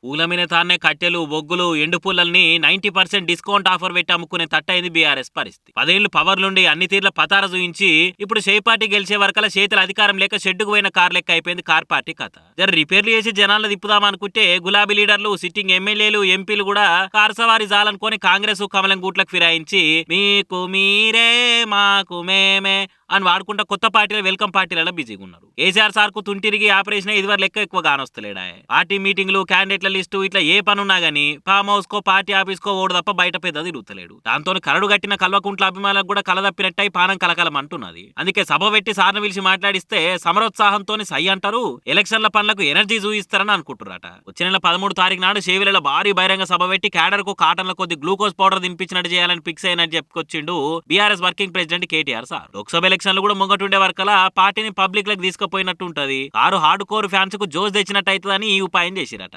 పూల మీద తానే కట్టెలు, బొగ్గులు, ఎండు పూలల్ని 90% డిస్కౌంట్ ఆఫర్ పెట్టి అమ్ముకునే తట్టయింది బీఆర్ఎస్ పరిస్థితి. 10 ఏళ్లు పవర్లుండి అన్ని తీర్ల పతార చూయించి ఇప్పుడు షే పార్టీ గెలిచే వరకల్లా చేతుల అధికారం లేక షెడ్డుకు పోయిన కార్ లెక్క అయిపోయింది కార్ పార్టీ కథ. జర రిపేర్లు చేసి జనాలను తిప్పుదామనుకుంటే గులాబీ లీడర్లు, సిట్టింగ్ ఎమ్మెల్యేలు, ఎంపీలు కూడా కార్ సవారీ జాలనుకొని కాంగ్రెస్ కమలం గూట్లకు ఫిరాయించి మీకు మీరే మాకు మేమే అని వాడుకుంటా కొత్త పార్టీల వెల్కమ్ పార్టీలలో బిజీగా ఉన్నారు. కేసీఆర్ సార్ కు తుంటిరిగి ఆపరేషన్ ఇదివరకు లెక్క ఎక్కువ కానొస్తలేడా. పార్టీ మీటింగ్లు, క్యాండిడేట్ల లిస్టు ఇట్లా ఏ పనున్నా గానీ ఫామ్ హౌస్ కో పార్టీ ఆఫీస్ కో ఓడు తప్ప బయట పెద్ద తిరుగుతలేడు. దాంతో కరడు కట్టిన కల్వకుంట్ల అభిమానులకు కూడా కలదప్పినట్టయి పానం కలకలం అంటున్నది. అందుకే సభ పెట్టి సార్ను పిలిచి మాట్లాడిస్తే సమరోత్సాహంతో సై అంటారు, ఎలక్షన్ల పనులకు ఎనర్జీ చూయిస్తారని అనుకుంటున్నారట. వచ్చే నెల 13 తారీఖు నాడు షేవిలలో భారీ బహిరంగ సభ పెట్టి క్యాడర్ కు కాటన్ల కొద్ది గ్లూకోజ్ పౌడర్ తినిపించినట్టు చేయాలని ఫిక్స్ అయినట్టు చెప్పుకొచ్చిండు BRS working president KTR sir. Lok Sabha ఎలక్షన్లు కూడా ముంగటుండే వరకలా పార్టీని పబ్లిక్ లకు తీసుకుపోయినట్టు ఉంటది. కారు హార్డ్ కోర్ ఫ్యాన్స్ కు జోష్ తెచ్చినట్టు అవుతుందని ఈ ఉపాయం చేసిరట.